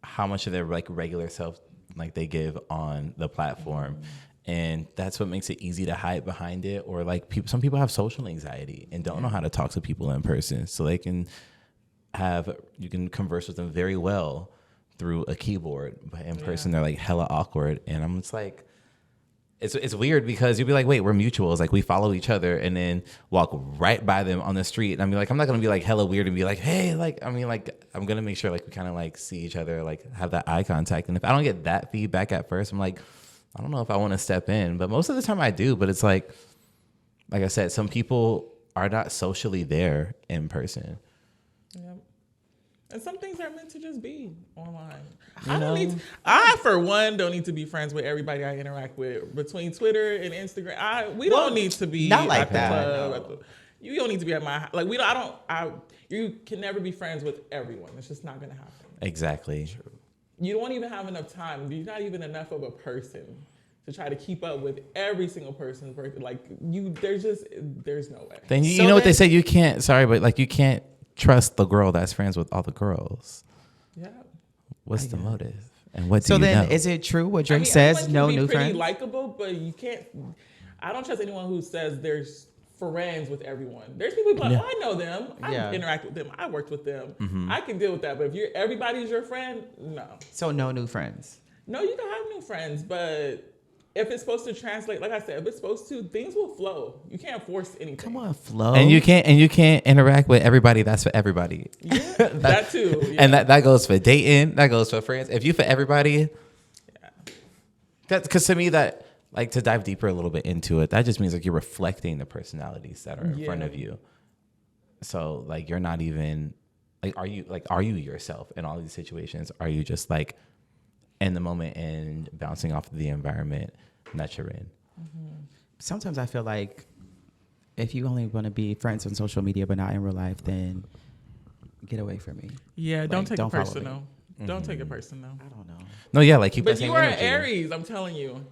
how much of their like regular self like they give on the platform. And that's what makes it easy to hide behind it. Or like some people have social anxiety and don't know how to talk to people in person. So you can converse with them very well through a keyboard, but in person they're like hella awkward. And I'm just like, it's weird because you'll be like, wait, we're mutuals. Like we follow each other, and then walk right by them on the street. And I'm like, I'm not going to be like hella weird and be like, hey, like, I mean, like, I'm going to make sure like we kind of like see each other, like have that eye contact. And if I don't get that feedback at first, I'm like, I don't know if I want to step in, but most of the time I do. But it's like I said, some people are not socially there in person. Yep. And some things are meant to just be online. I, for one, don't need to be friends with everybody I interact with between Twitter and Instagram. We don't need to be not like at the that. club. No. You don't need to be at my like. You can never be friends with everyone. It's just not gonna happen. Exactly. True. You don't even have enough time. You're not even enough of a person to try to keep up with every single person's birthday. Like there's no way. Then you know what they say, you can't trust the girl that's friends with all the girls. Yeah. What's the motive? And what do you know? So then is it true what Drake says, no new friends? Pretty likable, but you can't, I don't trust anyone who says there's friends with everyone. There's people like, I know them. I interact with them. I worked with them. Mm-hmm. I can deal with that. But if everybody's your friend, no. So no new friends? No, you can have new friends, but if it's supposed to translate, like I said, if it's supposed to, things will flow. You can't force anything. Come on, flow. And you can't interact with everybody. That's for everybody. Yeah, that too. Yeah. And that goes for dating. That goes for friends. If you for everybody, because to me that, like, to dive deeper a little bit into it, that just means like you're reflecting the personalities that are in front of you. So like you're not even like, are you yourself in all these situations? Are you just like in the moment and bouncing off of the environment that you're in? Mm-hmm. Sometimes I feel like if you only want to be friends on social media but not in real life, then get away from me. Yeah, don't take it personal. Don't take it personal. I don't know. No, yeah, like keep. But you are an Aries. I'm telling you,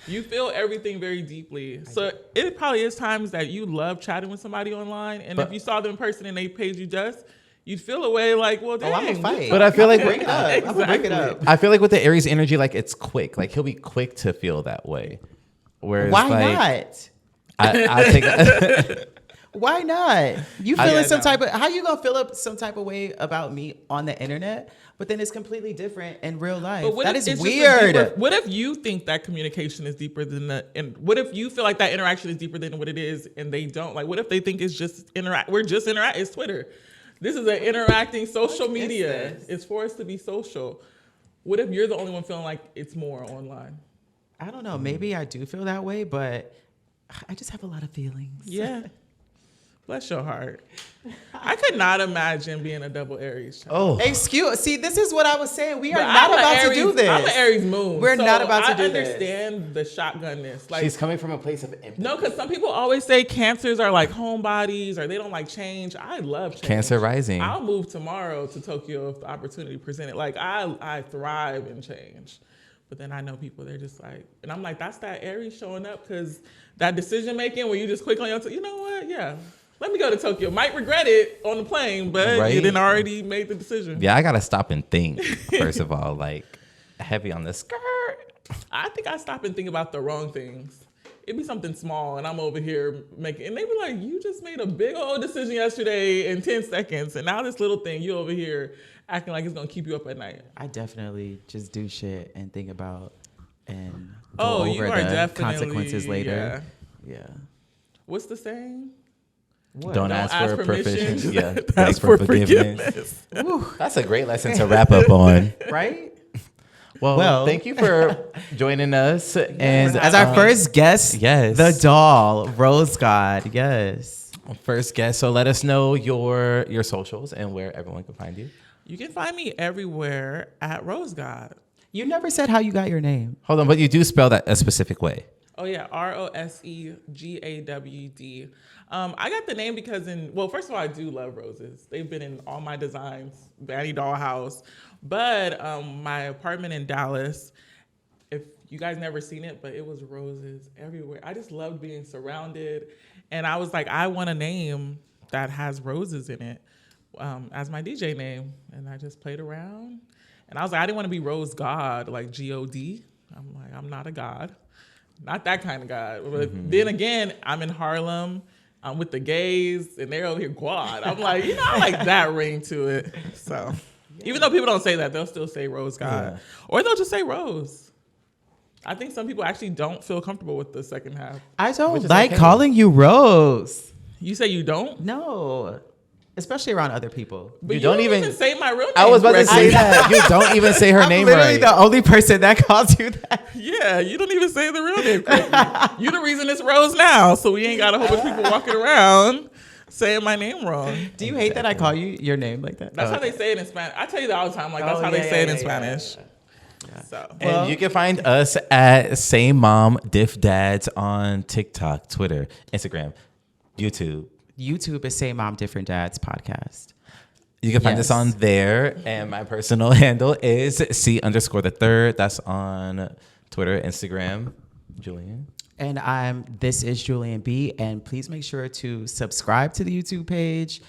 you feel everything very deeply. So it probably is times that you love chatting with somebody online, and if you saw them in person and they paid you dust, you'd feel a way like, well, dang. I'm gonna fight. But I feel like break it up. Exactly. I'm gonna break it up. I feel like with the Aries energy, like it's quick. Like he'll be quick to feel that way. Whereas, why like, not? I think. Why not? You feeling some type of, how you gonna feel up some type of way about me on the internet, but then it's completely different in real life? That is weird. What if you think that communication is deeper than that? And what if you feel like that interaction is deeper than what it is and they don't? Like, what if they think it's just it's Twitter. This is an interacting social media. It's for us to be social. What if you're the only one feeling like it's more online? I don't know. Maybe I do feel that way, but I just have a lot of feelings. Yeah. Bless your heart. I could not imagine being a double Aries child. Oh, see, this is what I was saying. We are not about to do this. I'm an Aries moon. We're not about to do this. I understand the shotgunness. Like, she's coming from a place of empathy. No, because some people always say Cancers are like homebodies or they don't like change. I love change. Cancer rising. I'll move tomorrow to Tokyo if the opportunity presented. Like, I thrive in change. But then I know people, they're just like, and I'm like, that's that Aries showing up because that decision making where you just quick on your, you know what? Yeah. let me go to Tokyo. Might regret it on the plane, but Right. you didn't already made the decision. Yeah, I gotta stop and think. First of all, like heavy on the skirt. I think I stop and think about the wrong things. It'd be something small, and I'm over here making, and they be like, you just made a big old decision yesterday in 10 seconds, and now this little thing, you over here acting like it's gonna keep you up at night. I definitely just do shit and think about and go Oh, you over are the definitely consequences later. Yeah. What's the saying? What? Don't ask for permission. Yeah, Ask for forgiveness. That's a great lesson to wrap up on. Right? Well, thank you for joining us. And As our first guest, yes. the doll, Rosegawd. Yes. first guest. So let us know your socials and where everyone can find you. You can find me everywhere at Rosegawd. You never said how you got your name. Hold on, but you do spell that a specific way. Oh yeah, Rosegawd. I got the name because first of all, I do love roses. They've been in all my designs, Banny Dollhouse. But my apartment in Dallas, if you guys never seen it, but it was roses everywhere. I just loved being surrounded. And I was like, I want a name that has roses in it as my DJ name. And I just played around. And I was like, I didn't want to be Rosegawd, like G-O-D. I'm like, I'm not a god. Not that kind of God. But then again, I'm in Harlem. I'm with the gays, and they're over here Gwad. I'm like, I like that ring to it. So even though people don't say that, they'll still say Rosegawd. Yeah. Or they'll just say Rose. I think some people actually don't feel comfortable with the second half. I don't like calling you Rose. You say you don't? No. Especially around other people. But you don't even say my real name. I was about to say that. You don't even say her name right. I'm literally the only person that calls you that. Yeah, you don't even say the real name correctly. You the reason it's Rose now, so we ain't got a whole bunch of people walking around saying my name wrong. Do you hate that I call you your name like that? That's how they say it in Spanish. I tell you that all the time. Like, that's how they say it in Spanish. Yeah. So. And you can find us at Same Mom Diff Dads on TikTok, Twitter, Instagram, YouTube. YouTube is Same Mom Different Dads podcast. You can find us on there. And my personal handle is C_the3rd. That's on Twitter, Instagram. Julian. And this is Julian B. And please make sure to subscribe to the YouTube page.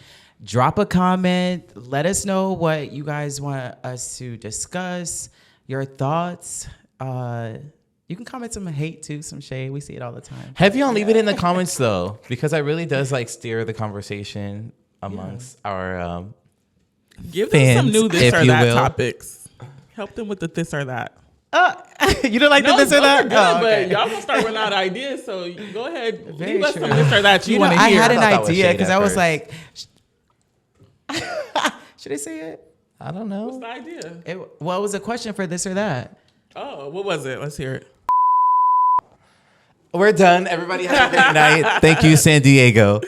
Drop a comment. Let us know what you guys want us to discuss. Your thoughts. You can comment some hate too, some shade. We see it all the time. Have you on leave it in the comments though, because it really does like steer the conversation amongst our give them fans, some new this or that will. Topics. Help them with the this or that. You don't like the this or that? Good, but y'all gonna start running out of ideas. So you go ahead, leave us some this or that you know, want to I hear. had an thought that was idea shade because at I was first. like, should I say it? I don't know. What's the idea? It was a question for this or that. Oh, what was it? Let's hear it. We're done. Everybody have a great night. Thank you, San Diego.